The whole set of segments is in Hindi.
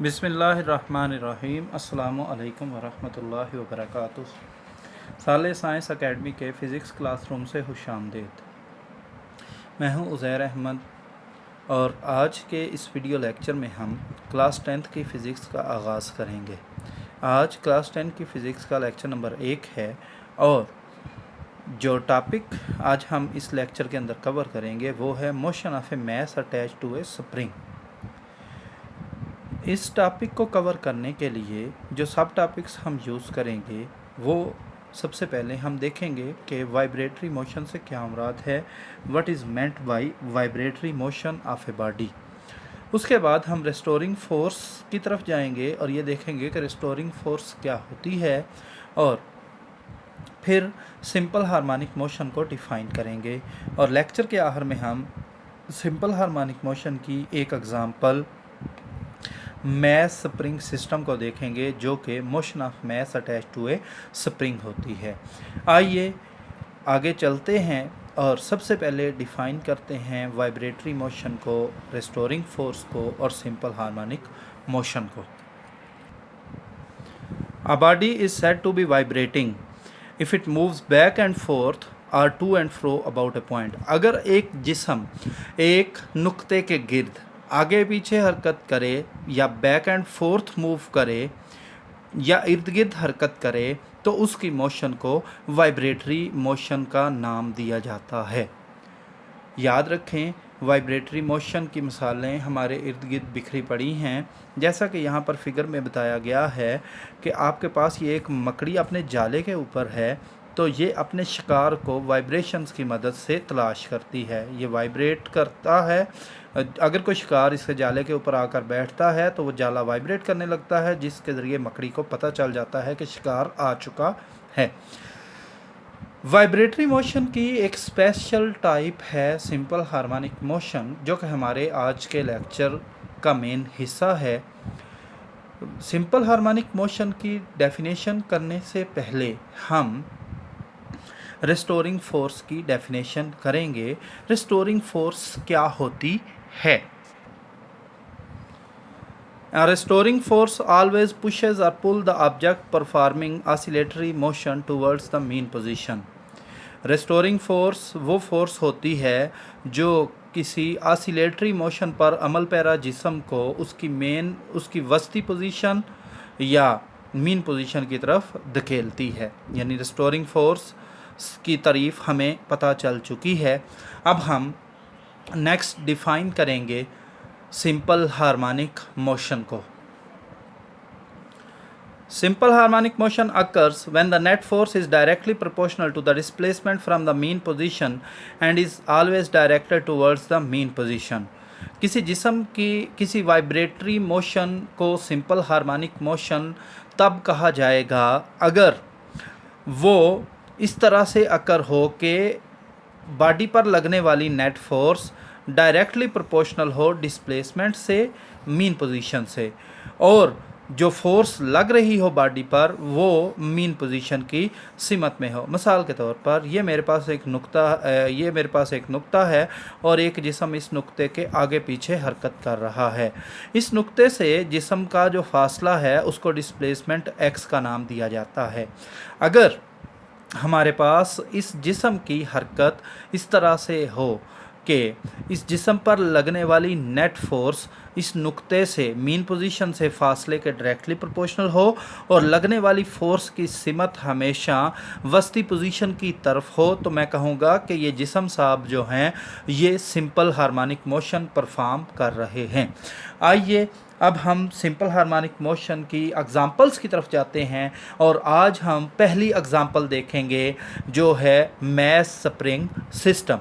बिस्मिल्लाहिर्रहमानिर्रहीम अस्सलामु अलैकुम वरहमतुल्लाहि वबरकातुहू। साले साइंस एकेडमी के फ़िज़िक्स क्लासरूम से खुशामदीद। मैं हूं उज़ैर अहमद और आज के इस वीडियो लेक्चर में हम क्लास 10th की फ़िज़िक्स का आगाज़ करेंगे। आज क्लास 10 की फ़िज़िक्स का लेक्चर नंबर 1 है और जो टॉपिक आज हम इस लेक्चर के अंदर कवर करेंगे वो है motion of a mass attach to a spring. इस टॉपिक को कवर करने के लिए जो सब टॉपिक्स हम यूज़ करेंगे वो सबसे पहले हम देखेंगे कि वाइब्रेटरी मोशन से क्या मुराद है, what is meant by vibratory motion of a body. उसके बाद हम रेस्टोरिंग फोर्स की तरफ जाएंगे और ये देखेंगे कि रेस्टोरिंग फोर्स क्या होती है और फिर सिंपल हार्मोनिक मोशन को डिफ़ाइन करेंगे और लेक्चर के आखिर में हम सिंपल हार्मोनिक मोशन की एक एग्ज़ाम्पल मैस स्प्रिंग सिस्टम को देखेंगे जो कि motion of mass attach to a spring होती है। आइए आगे चलते हैं और सबसे पहले डिफ़ाइन करते हैं वाइब्रेटरी मोशन को, रेस्टोरिंग फोर्स को और सिंपल हार्मोनिक मोशन को। A body is said to be vibrating if it moves back and forth or to and fro about a point। अगर एक जिस्म एक नुक्ते के गिर्द आगे पीछे हरकत करे या बैक एंड फोर्थ मूव करे या इर्द गिर्द हरकत करे तो उसकी मोशन को वाइब्रेटरी मोशन का नाम दिया जाता है। याद रखें, वाइब्रेटरी मोशन की मिसालें हमारे इर्द गिर्द बिखरी पड़ी हैं। जैसा कि यहाँ पर फिगर में बताया गया है कि आपके पास ये एक मकड़ी अपने जाले के ऊपर है तो ये अपने शिकार को वाइब्रेशंस की मदद से तलाश करती है। ये वाइब्रेट करता है। अगर कोई शिकार इसके जाले के ऊपर आकर बैठता है तो वो जाला वाइब्रेट करने लगता है, जिसके ज़रिए मकड़ी को पता चल जाता है कि शिकार आ चुका है। वाइब्रेटरी मोशन की एक स्पेशल टाइप है सिंपल हार्मोनिक मोशन, जो कि हमारे आज के लेक्चर का मेन हिस्सा है। सिंपल हार्मोनिक मोशन की डेफिनेशन करने से पहले हम रेस्टोरिंग फोर्स की डेफिनेशन करेंगे। रेस्टोरिंग फोर्स क्या होती है? A restoring force always pushes or pulls the object performing oscillatory motion towards the mean position। Restoring force वो फोर्स होती है जो किसी ऑसिलेटरी मोशन पर अमल पैरा जिस्म को उसकी वस्ती पोजीशन या मीन पोजीशन की तरफ धकेलती है। यानी रेस्टोरिंग फोर्स की तारीफ हमें पता चल चुकी है। अब हम नेक्स्ट डिफ़ाइन करेंगे सिंपल हार्मोनिक मोशन को। Simple harmonic motion occurs when the net force is directly proportional to the displacement from the mean position and is always directed towards the mean position। किसी जिस्म की किसी वाइब्रेटरी मोशन को सिंपल हार्मोनिक मोशन तब कहा जाएगा अगर वो इस तरह से अकर हो कि बॉडी पर लगने वाली नेट फोर्स डायरेक्टली प्रोपोर्शनल हो डिस्प्लेसमेंट से, मीन पोजीशन से, और जो फोर्स लग रही हो बॉडी पर वो मीन पोजीशन की सिमत में हो। मिसाल के तौर पर ये मेरे पास एक नुक्ता है और एक जिस्म इस नुक्ते के आगे पीछे हरकत कर रहा है। इस नुक्ते से जिस्म का जो फासला है उसको डिस्प्लेसमेंट एक्स का नाम दिया जाता है। अगर हमारे पास इस जिस्म की हरकत इस तरह से हो कि इस जिस्म पर लगने वाली नेट फोर्स इस नुक्ते से मीन पोजीशन से फासले के डायरेक्टली प्रोपोर्शनल हो और लगने वाली फोर्स की सिमत हमेशा वस्ती पोजीशन की तरफ हो, तो मैं कहूँगा कि ये जिस्म साहब जो हैं ये सिंपल हार्मोनिक मोशन परफॉर्म कर रहे हैं। आइए अब हम सिंपल हार्मोनिक मोशन की एग्जांपल्स की तरफ जाते हैं और आज हम पहली एग्जांपल देखेंगे जो है मैस स्प्रिंग सिस्टम।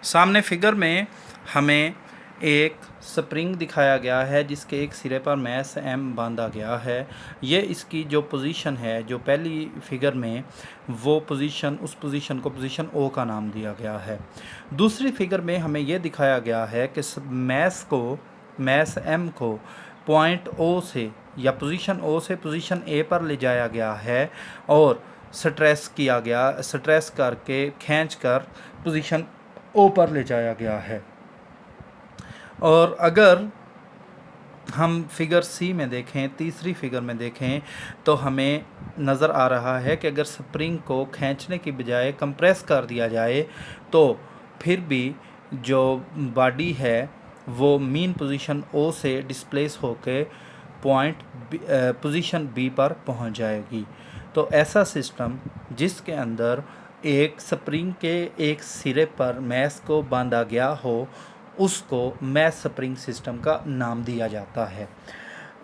सामने फिगर में हमें एक स्प्रिंग दिखाया गया है जिसके एक सिरे पर मैस एम बांधा गया है। ये इसकी जो पोजीशन है, जो पहली फिगर में वो पोजीशन, उस पोजीशन को पोजीशन ओ का नाम दिया गया है। दूसरी फिगर में हमें ये दिखाया गया है कि मैस एम को पॉइंट ओ से या पोजीशन ओ से पोजीशन ए पर ले जाया गया है और स्ट्रेस करके खींचकर पोजीशन ओ पर ले जाया गया है। और अगर हम फिगर सी में देखें, तीसरी फिगर में देखें तो हमें नज़र आ रहा है कि अगर स्प्रिंग को खींचने की बजाय कंप्रेस कर दिया जाए तो फिर भी जो बॉडी है वो मीन पोजीशन ओ से डिस्प्लेस होकर पोजीशन बी पर पहुंच जाएगी। तो ऐसा सिस्टम जिसके अंदर एक स्प्रिंग के एक सिरे पर मैस को बांधा गया हो उसको मैस स्प्रिंग सिस्टम का नाम दिया जाता है।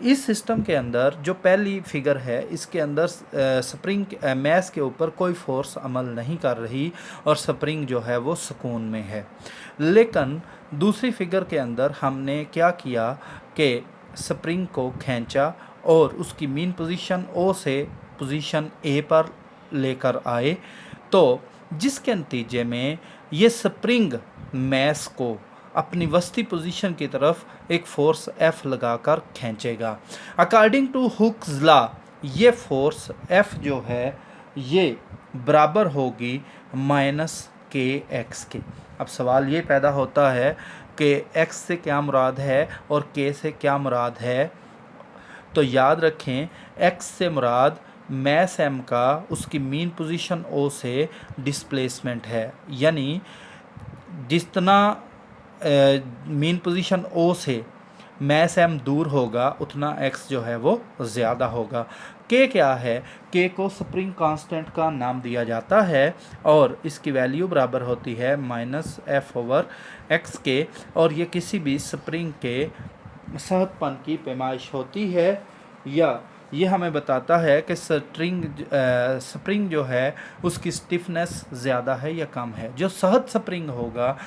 इस सिस्टम के अंदर जो पहली फिगर है इसके अंदर स्प्रिंग मैस के ऊपर कोई फोर्स अमल नहीं कर रही और स्प्रिंग जो है वो सुकून में है। लेकिन दूसरी फिगर के अंदर हमने क्या किया कि स्प्रिंग को खींचा और उसकी मीन पोजीशन ओ से पोजीशन ए पर लेकर आए, तो जिसके नतीजे में ये स्प्रिंग मैस को अपनी वस्ती पोजीशन की तरफ एक फोर्स F लगाकर खींचेगा। अकॉर्डिंग टू हुक्स लॉ ये फोर्स F जो है ये बराबर होगी -kx के। अब सवाल ये पैदा होता है कि x से क्या मुराद है और k से क्या मुराद है। तो याद रखें x से मुराद मैस m का उसकी मीन पोजीशन O से डिस्प्लेसमेंट है, यानी जितना मीन पोजीशन O से मैस m दूर होगा उतना x जो है वो ज़्यादा होगा। k क्या है? k को स्प्रिंग कांस्टेंट का नाम दिया जाता है और इसकी वैल्यू बराबर होती है -f/x के, और ये किसी भी स्प्रिंग के सहजपन की पैमाइश होती है या ये हमें बताता है कि स्प्रिंग जो है उसकी स्टिफनेस ज़्यादा है या कम है। जो सहज स्प्रिंग होगा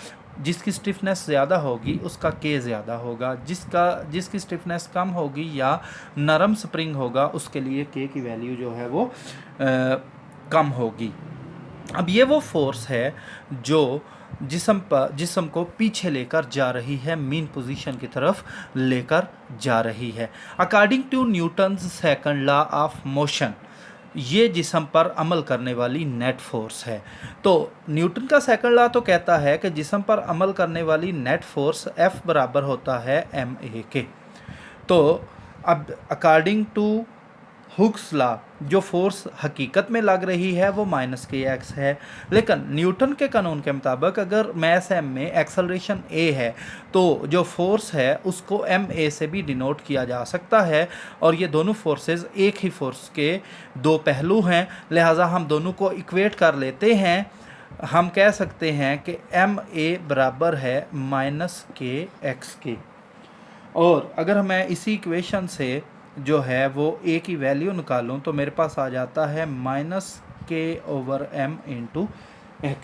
जिसकी स्टिफनेस ज़्यादा होगी उसका के ज़्यादा होगा, जिसकी स्टिफनेस कम होगी या नरम स्प्रिंग होगा उसके लिए के की वैल्यू जो है वो कम होगी। अब ये वो फोर्स है जो जिस्म को पीछे लेकर जा रही है, मीन पोजीशन की तरफ लेकर जा रही है। According to Newton's second law of motion ये जिस्म पर अमल करने वाली नेट फोर्स है। तो न्यूटन का सेकंड लॉ तो कहता है कि जिस्म पर अमल करने वाली नेट फोर्स F बराबर होता है ma के। तो अब अकॉर्डिंग टू हुक्स लॉ जो फोर्स हकीकत में लग रही है वो -kx है, लेकिन न्यूटन के कानून के मुताबिक अगर मैस m में एक्सेलरेशन a है तो जो फोर्स है उसको ma से भी डिनोट किया जा सकता है, और ये दोनों फोर्सेस एक ही फोर्स के दो पहलू हैं, लिहाजा हम दोनों को इक्वेट कर लेते हैं। हम कह सकते हैं कि ma बराबर है -kx के, और अगर मैं इसी इक्वेशन से जो है वो a की वैल्यू निकालूं तो मेरे पास आ जाता है -k/m × x।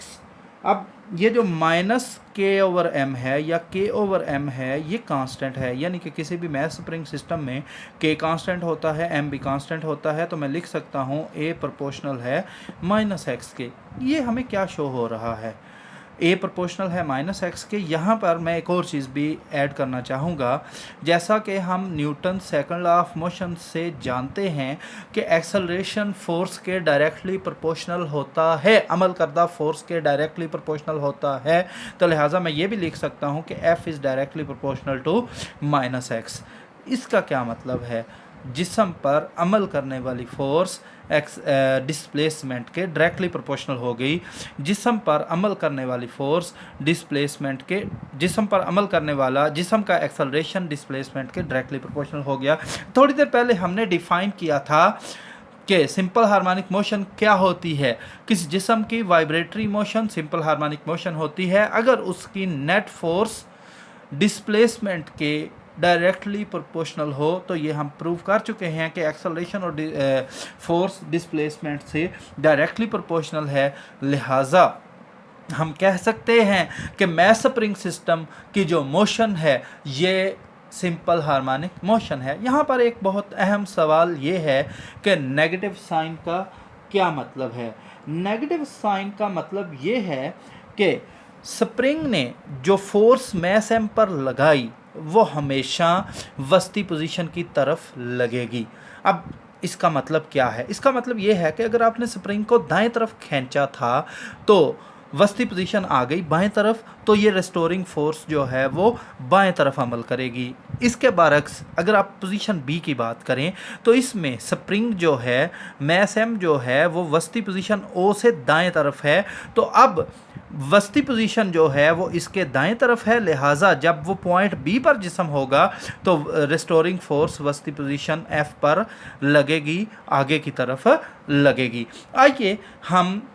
अब ये जो -k/m है या k/m है ये कांस्टेंट है, यानी कि किसी भी मैस स्प्रिंग सिस्टम में k कांस्टेंट होता है, m भी कांस्टेंट होता है, तो मैं लिख सकता हूँ a प्रोपोर्शनल है -x के। ये हमें क्या शो हो रहा है? a प्रोपोर्शनल है -x के। यहाँ पर मैं एक और चीज़ भी ऐड करना चाहूँगा, जैसा कि हम Newton second law of motion से जानते हैं कि एक्सेलरेशन फोर्स के डायरेक्टली प्रोपोर्शनल होता है, अमल करदा फोर्स के डायरेक्टली प्रोपोर्शनल होता है, तो लिहाजा मैं ये भी लिख सकता हूँ कि F is directly proportional to -x। इसका क्या मतलब है? जिस्म पर अमल करने वाली फोर्स डिस्प्लेसमेंट के डायरेक्टली प्रोपोर्शनल हो गई। जिस्म पर अमल करने वाली फोर्स जिस्म पर अमल करने वाला जिस्म का एक्सेलरेशन डिस्प्लेसमेंट के डायरेक्टली प्रोपोर्शनल हो गया। थोड़ी देर पहले हमने डिफाइन किया था कि सिंपल हार्मोनिक मोशन क्या होती है। किसी जिस्म की vibratory motion simple harmonic motion होती है अगर उसकी नेट फोर्स डिस्प्लेसमेंट के डायरेक्टली प्रोपोर्शनल हो। तो ये हम प्रूव कर चुके हैं कि एक्सेलरेशन और फोर्स डिस्प्लेसमेंट से डायरेक्टली प्रोपोर्शनल है, लिहाजा हम कह सकते हैं कि मैस स्प्रिंग सिस्टम की जो मोशन है ये सिंपल हार्मोनिक मोशन है। यहाँ पर एक बहुत अहम सवाल ये है कि नेगेटिव साइन का क्या मतलब है। नेगेटिव साइन का मतलब ये है कि स्प्रिंग ने जो फोर्स मैस m पर लगाई वो हमेशा वस्ती पोजीशन की तरफ लगेगी। अब इसका मतलब क्या है? इसका मतलब ये है कि अगर आपने स्प्रिंग को दाएं तरफ खींचा था तो वस्ती पोजीशन आ गई बाएं तरफ, तो ये रेस्टोरिंग फोर्स जो है वो बाएं तरफ अमल करेगी। इसके बरक्स अगर आप पोजीशन बी की बात करें तो इसमें स्प्रिंग जो है, मैस एम जो है वो वस्ती पोजीशन ओ से दाएं तरफ है, तो अब वस्ती पोजीशन जो है वो इसके दाएं तरफ है, लिहाजा जब वो पॉइंट बी पर जिस्म होगा तो रेस्टोरिंग फोर्स वस्ती पोजीशन एफ पर लगेगी, आगे की तरफ लगेगी। आइए हम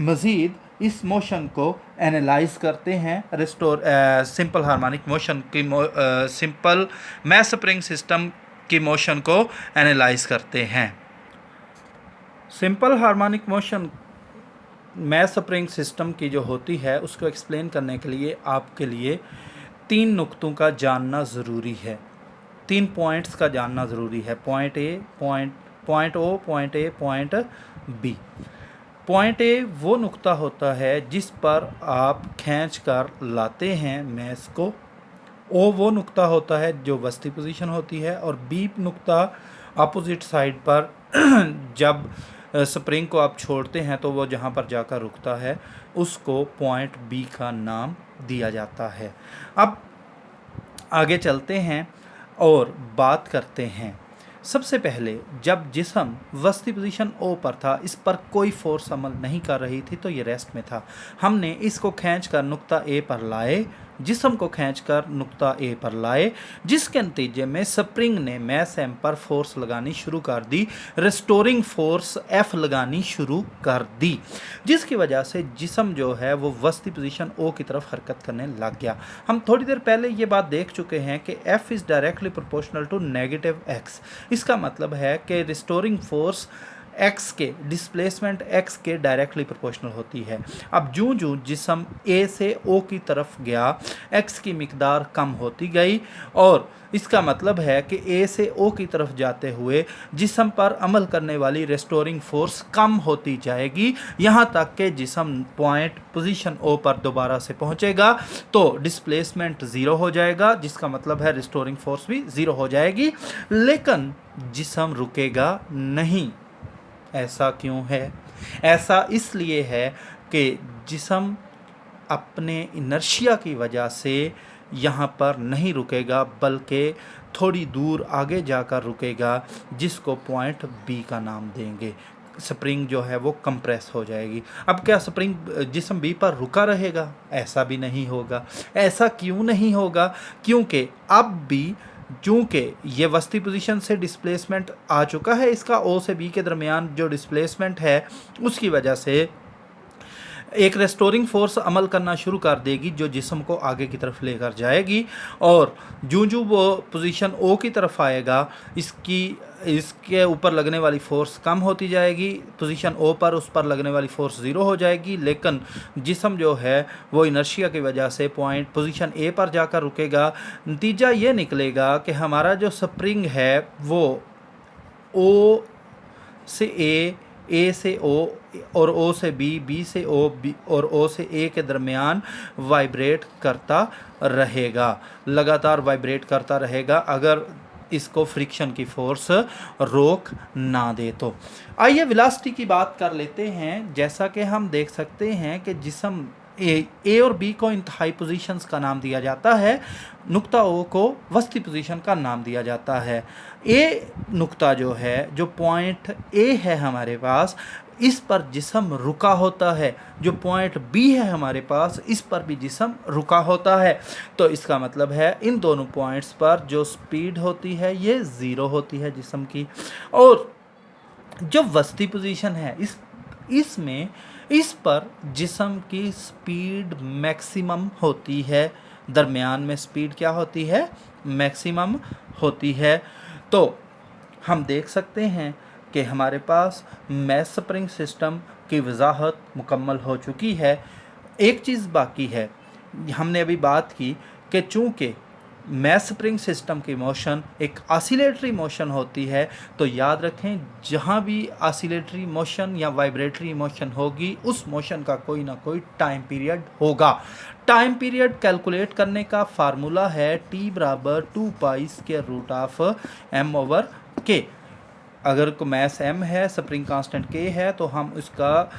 मज़ीद इस मोशन को एनालाइज करते हैं, सिंपल हार्मोनिक मोशन की सिंपल मैस स्प्रिंग सिस्टम की मोशन को एनालाइज करते हैं। Simple harmonic motion mass spring system की जो होती है उसको एक्सप्लेन करने के लिए आपके लिए 3 नुक्तों का जानना ज़रूरी है, 3 पॉइंट्स का जानना ज़रूरी है। Point A, point O, point A, point B. Point A वो नुक्ता होता है जिस पर आप खींच कर लाते हैं मैस को, ओ वो नुक्ता होता है जो वस्ती पोजीशन होती है, और बी नुक्ता अपोजिट साइड पर जब स्प्रिंग को आप छोड़ते हैं तो वो जहाँ पर जाकर रुकता है उसको पॉइंट बी का नाम दिया जाता है। अब आगे चलते हैं और बात करते हैं। सबसे पहले जब जिस्म वस्ती पोजीशन ओ पर था, इस पर कोई फोर्स अमल नहीं कर रही थी, तो ये रेस्ट में था। हमने इसको खींचकर नुक्ता ए पर लाए, जिस्म को खींचकर नुक्ता ए पर लाए, जिसके नतीजे में स्प्रिंग ने मैस एम पर फोर्स लगानी शुरू कर दी, रेस्टोरिंग फोर्स एफ लगानी शुरू कर दी, जिसकी वजह से जिस्म जो है वो वस्ती पोजीशन ओ की तरफ हरकत करने लग गया। हम थोड़ी देर पहले ये बात देख चुके हैं कि F is directly proportional to negative X. इसका मतलब है कि रिस्टोरिंग फोर्स एक्स के डिस्प्लेसमेंट एक्स के डायरेक्टली प्रोपोर्शनल होती है। अब जूं जूं जिस्म ए से ओ की तरफ गया, एक्स की मिकदार कम होती गई, और इसका मतलब है कि ए से ओ की तरफ जाते हुए जिस्म पर अमल करने वाली रेस्टोरिंग फोर्स कम होती जाएगी, यहाँ तक कि जिस्म पॉइंट पोजीशन ओ पर दोबारा से पहुँचेगा तो डिस्प्लेसमेंट ज़ीरो हो जाएगा, जिसका मतलब है रेस्टोरिंग फोर्स भी ज़ीरो हो जाएगी। लेकिन जिस्म रुकेगा नहीं। ऐसा क्यों है? ऐसा इसलिए है कि जिस्म अपने इनर्शिया की वजह से यहाँ पर नहीं रुकेगा, बल्कि थोड़ी दूर आगे जाकर रुकेगा, जिसको पॉइंट बी का नाम देंगे। स्प्रिंग जो है वो कंप्रेस हो जाएगी। अब क्या स्प्रिंग जिस्म बी पर रुका रहेगा? ऐसा भी नहीं होगा। ऐसा क्यों नहीं होगा? क्योंकि अब भी चूँकि ये वस्ती पोजीशन से डिस्प्लेसमेंट आ चुका है, इसका ओ से बी के दरमियान जो डिस्प्लेसमेंट है उसकी वजह से एक रेस्टोरिंग फोर्स अमल करना शुरू कर देगी जो जिस्म को आगे की तरफ लेकर जाएगी, और जूँ जूँ वो पोजीशन ओ की तरफ आएगा इसके ऊपर लगने वाली फ़ोर्स कम होती जाएगी, पोजीशन ओ पर उस पर लगने वाली फ़ोर्स ज़ीरो हो जाएगी। लेकिन जिस्म जो है वो इनर्शिया की वजह से पॉइंट पोजीशन ए पर जाकर रुकेगा। नतीजा ये निकलेगा कि हमारा जो स्प्रिंग है वो ओ से ए से ओ और ओ से बी, बी से ओ, बी और ओ से ए के दरमियान वाइब्रेट करता रहेगा, लगातार वाइब्रेट करता रहेगा, अगर इसको फ्रिक्शन की फोर्स रोक ना दे तो। आइए वेलोसिटी की बात कर लेते हैं। जैसा कि हम देख सकते हैं कि जिस्म ए और बी को इंतहाई पोजीशंस का नाम दिया जाता है, नुक्ता ओ को वस्ती पोजीशन का नाम दिया जाता है। ए नुक्ता जो है, जो पॉइंट ए है हमारे पास, इस पर जिस्म रुका होता है। जो पॉइंट बी है हमारे पास, इस पर भी जिस्म रुका होता है। तो इसका मतलब है इन दोनों पॉइंट्स पर जो स्पीड होती है ये ज़ीरो होती है जिस्म की। और जो वस्ती पोजीशन है इसमें इस पर जिस्म की स्पीड मैक्सिमम होती है, दरमियान में स्पीड क्या होती है? मैक्सिमम होती है। तो हम देख सकते हैं कि हमारे पास मैस स्प्रिंग सिस्टम की वजाहत मुकम्मल हो चुकी है। एक चीज़ बाकी है, हमने अभी बात की कि चूँकि मैस स्प्रिंग सिस्टम की मोशन एक ऑसिलेटरी मोशन होती है, तो याद रखें जहाँ भी ऑसिलेटरी मोशन या वाइब्रेटरी मोशन होगी उस मोशन का कोई ना कोई टाइम पीरियड होगा। टाइम पीरियड कैलकुलेट करने का फार्मूला है T बराबर 2π²√m/k। अगर को मैस m है, स्प्रिंग कांस्टेंट k है, तो हम इसका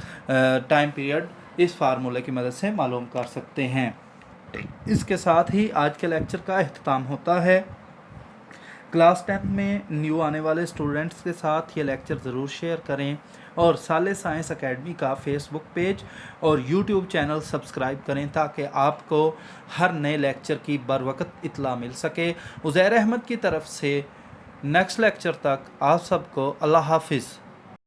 टाइम पीरियड इस फार्मूले की मदद से मालूम कर सकते हैं। इसके साथ ही आज के लेक्चर का अख्ताम होता है। क्लास 10 में न्यू आने वाले स्टूडेंट्स के साथ ये लेक्चर ज़रूर शेयर करें और साले साइंस एकेडमी का फेसबुक पेज और यूट्यूब चैनल सब्सक्राइब करें ताकि आपको हर नए लेक्चर की बरवक़्त इत्तला मिल सके। उज़ैर अहमद की तरफ से नेक्स्ट लेक्चर तक आप सबको अल्लाह हाफिज़।